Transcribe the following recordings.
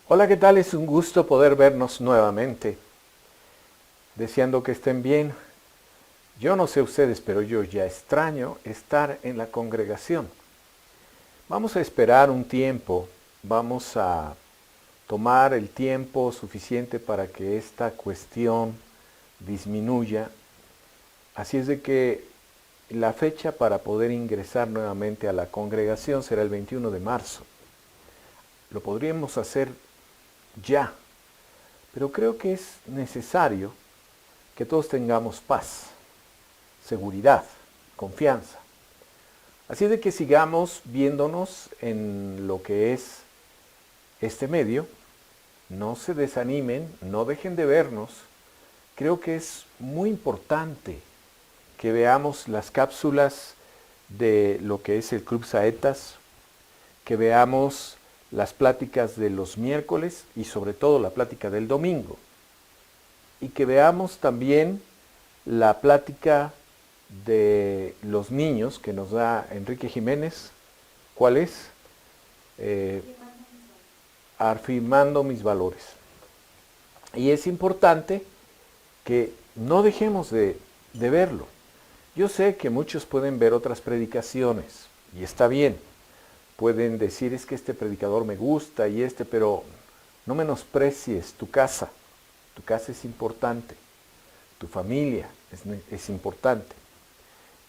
Hola, ¿qué tal? Es un gusto poder vernos nuevamente. Deseando que estén bien. Yo no sé ustedes, pero yo ya extraño estar en la congregación. Vamos a esperar un tiempo. Vamos a tomar el tiempo suficiente para que esta cuestión disminuya. Así es de que la fecha para poder ingresar nuevamente a la congregación será el 21 de marzo. Lo podríamos hacer ya, pero creo que es necesario que todos tengamos paz, seguridad, confianza. Así de que sigamos viéndonos en lo que es este medio. No se desanimen, no dejen de vernos. Creo que es muy importante que veamos las cápsulas de lo que es el Club Saetas, que veamos las pláticas de los miércoles y sobre todo la plática del domingo. Y que veamos también la plática de los niños que nos da Enrique Jiménez. ¿Cuál es? Eh, Afirmando mis valores. Y es importante que no dejemos de verlo. Yo sé que muchos pueden ver otras predicaciones y está bien. Pueden decir es que este predicador me gusta y pero no menosprecies tu casa. Tu casa es importante. Tu familia es importante.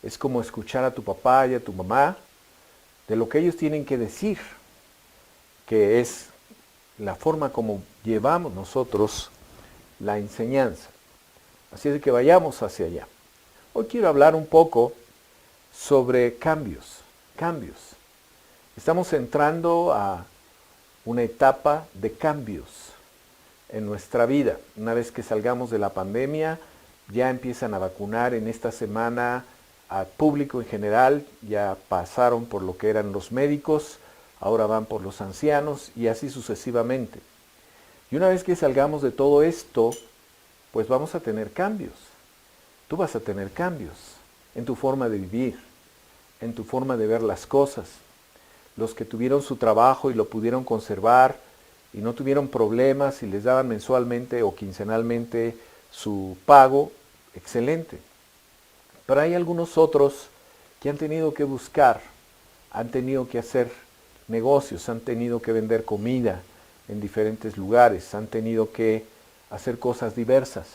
Es como escuchar a tu papá y a tu mamá de lo que ellos tienen que decir, que es la forma como llevamos nosotros la enseñanza. Así es que vayamos hacia allá. Hoy quiero hablar un poco sobre cambios. Estamos entrando a una etapa de cambios en nuestra vida. Una vez que salgamos de la pandemia, ya empiezan a vacunar en esta semana al público en general, ya pasaron por lo que eran los médicos, ahora van por los ancianos y así sucesivamente. Y una vez que salgamos de todo esto, pues vamos a tener cambios. Tú vas a tener cambios en tu forma de vivir, en tu forma de ver las cosas. Los que tuvieron su trabajo y lo pudieron conservar y no tuvieron problemas y les daban mensualmente o quincenalmente su pago, excelente. Pero hay algunos otros que han tenido que buscar, han tenido que hacer negocios, han tenido que vender comida en diferentes lugares, han tenido que hacer cosas diversas.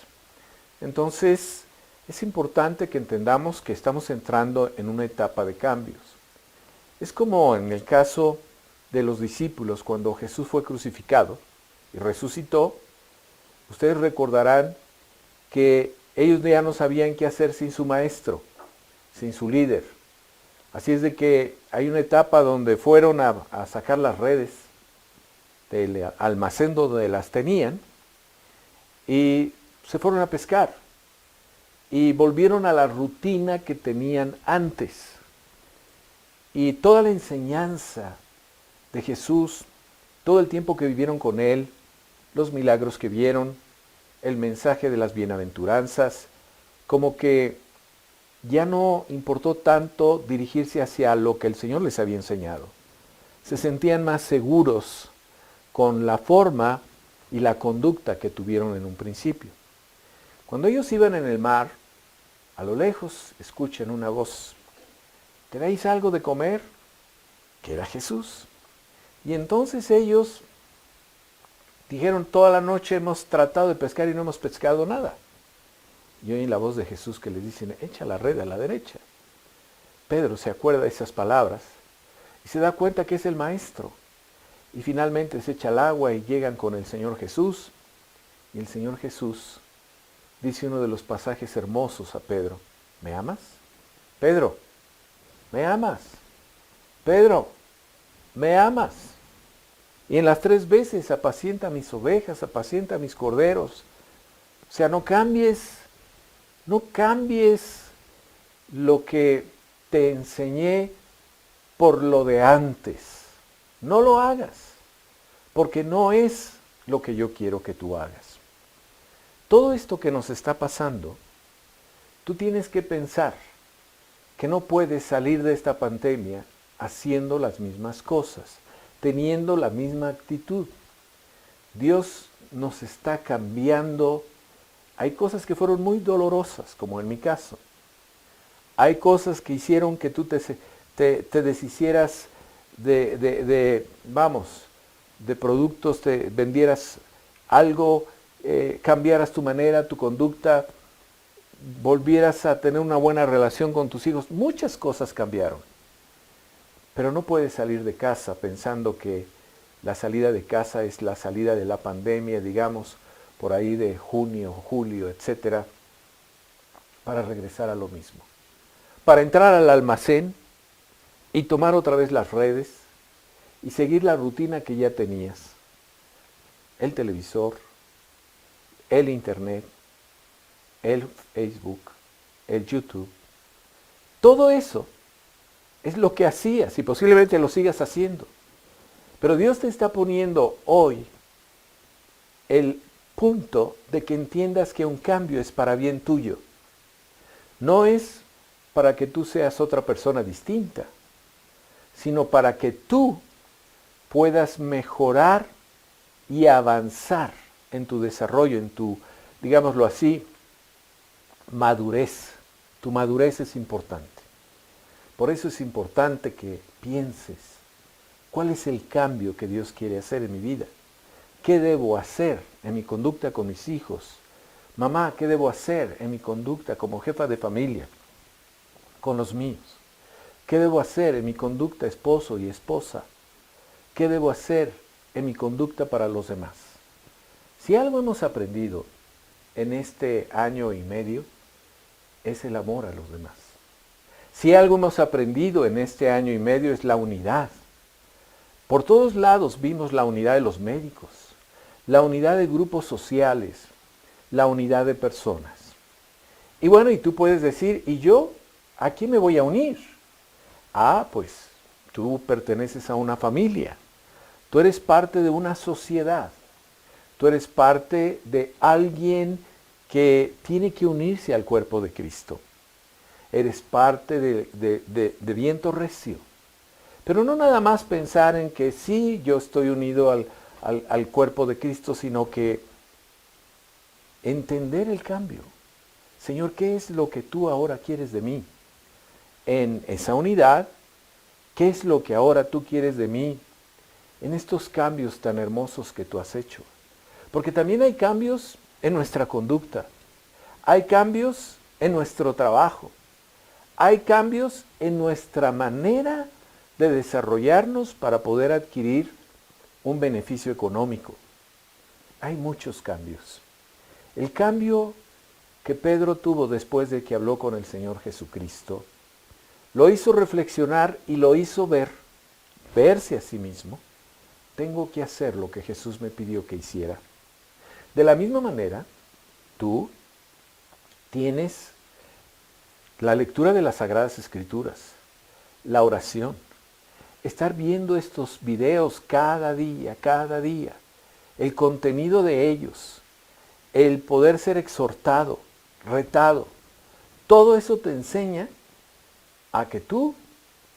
Entonces, es importante que entendamos que estamos entrando en una etapa de cambios. Es como en el caso de los discípulos cuando Jesús fue crucificado y resucitó. Ustedes recordarán que ellos ya no sabían qué hacer sin su maestro, sin su líder. Así es de que hay una etapa donde fueron a sacar las redes del almacén donde las tenían y se fueron a pescar y volvieron a la rutina que tenían antes. Y toda la enseñanza de Jesús, todo el tiempo que vivieron con Él, los milagros que vieron, el mensaje de las bienaventuranzas, como que ya no importó tanto dirigirse hacia lo que el Señor les había enseñado. Se sentían más seguros con la forma y la conducta que tuvieron en un principio. Cuando ellos iban en el mar, a lo lejos escuchan una voz: ¿tenéis algo de comer? Que era Jesús. Y entonces ellos dijeron: toda la noche hemos tratado de pescar y no hemos pescado nada. Y oyen la voz de Jesús que les dice: echa la red a la derecha. Pedro se acuerda de esas palabras y se da cuenta que es el maestro. Y finalmente se echa al agua y llegan con el Señor Jesús. Y el Señor Jesús dice uno de los pasajes hermosos a Pedro: ¿me amas? Pedro, ¿me amas? Pedro, ¿me amas? Y en las 3 veces: apacienta mis ovejas, apacienta mis corderos. O sea, no cambies lo que te enseñé por lo de antes. No lo hagas, porque no es lo que yo quiero que tú hagas. Todo esto que nos está pasando, tú tienes que pensar que no puedes salir de esta pandemia haciendo las mismas cosas, teniendo la misma actitud. Dios nos está cambiando. Hay cosas que fueron muy dolorosas, como en mi caso. Hay cosas que hicieron que tú te deshicieras de productos, te vendieras algo, cambiaras tu manera, tu conducta, volvieras a tener una buena relación con tus hijos. Muchas cosas cambiaron. Pero no puedes salir de casa pensando que la salida de casa es la salida de la pandemia, digamos, por ahí de junio, julio, etcétera, para regresar a lo mismo. Para entrar al almacén y tomar otra vez las redes y seguir la rutina que ya tenías. El televisor, el internet, el Facebook, el YouTube. Todo eso es lo que hacías y posiblemente lo sigas haciendo. Pero Dios te está poniendo hoy el punto de que entiendas que un cambio es para bien tuyo. No es para que tú seas otra persona distinta, sino para que tú puedas mejorar y avanzar en tu desarrollo, en tu, digámoslo así, madurez. Tu madurez es importante. Por eso es importante que pienses, ¿cuál es el cambio que Dios quiere hacer en mi vida? ¿Qué debo hacer en mi conducta con mis hijos? Mamá, ¿qué debo hacer en mi conducta como jefa de familia con los míos? ¿Qué debo hacer en mi conducta esposo y esposa? ¿Qué debo hacer en mi conducta para los demás? Si algo hemos aprendido en este año y medio, es el amor a los demás. Si algo hemos aprendido en este año y medio es la unidad. Por todos lados vimos la unidad de los médicos, la unidad de grupos sociales, la unidad de personas. Y bueno, y tú puedes decir, ¿y yo a quién me voy a unir? Ah, pues tú perteneces a una familia. Tú eres parte de una sociedad. Tú eres parte de alguien que tiene que unirse al cuerpo de Cristo. Eres parte de viento recio. Pero no nada más pensar en que sí, yo estoy unido al cuerpo de Cristo, sino que entender el cambio. Señor, ¿qué es lo que tú ahora quieres de mí? En esa unidad, ¿qué es lo que ahora tú quieres de mí? En estos cambios tan hermosos que tú has hecho. Porque también hay cambios en nuestra conducta. Hay cambios en nuestro trabajo. Hay cambios en nuestra manera de desarrollarnos para poder adquirir un beneficio económico. Hay muchos cambios. El cambio que Pedro tuvo después de que habló con el Señor Jesucristo, lo hizo reflexionar y lo hizo verse a sí mismo. Tengo que hacer lo que Jesús me pidió que hiciera. De la misma manera, tú tienes la lectura de las Sagradas Escrituras, la oración, estar viendo estos videos cada día, el contenido de ellos, el poder ser exhortado, retado, todo eso te enseña a que tú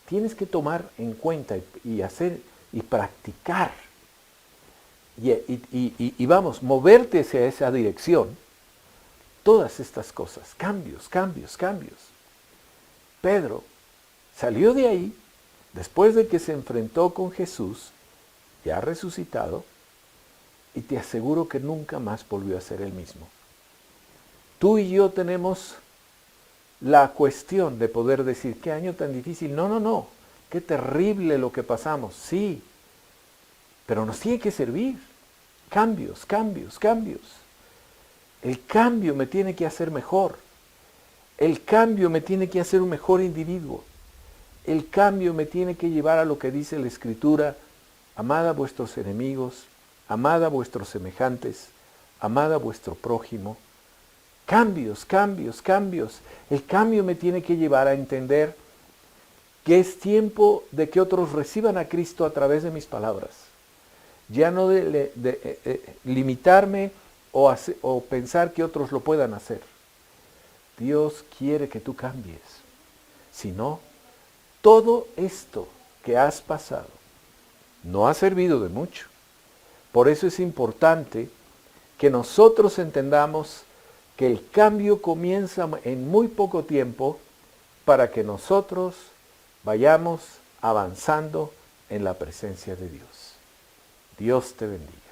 tienes que tomar en cuenta y hacer y practicar y vamos, moverte hacia esa dirección, todas estas cosas, cambios. Pedro salió de ahí después de que se enfrentó con Jesús, ya resucitado, y te aseguro que nunca más volvió a ser el mismo. Tú y yo tenemos la cuestión de poder decir, qué año tan difícil, no, qué terrible lo que pasamos, sí, pero nos tiene que servir. Cambios. El cambio me tiene que hacer mejor. El cambio me tiene que hacer un mejor individuo. El cambio me tiene que llevar a lo que dice la Escritura, amad a vuestros enemigos, amad a vuestros semejantes, amad a vuestro prójimo. Cambios. El cambio me tiene que llevar a entender que es tiempo de que otros reciban a Cristo a través de mis palabras. Ya no de limitarme o pensar que otros lo puedan hacer. Dios quiere que tú cambies. Si no, todo esto que has pasado no ha servido de mucho. Por eso es importante que nosotros entendamos que el cambio comienza en muy poco tiempo para que nosotros vayamos avanzando en la presencia de Dios. Dios te bendiga.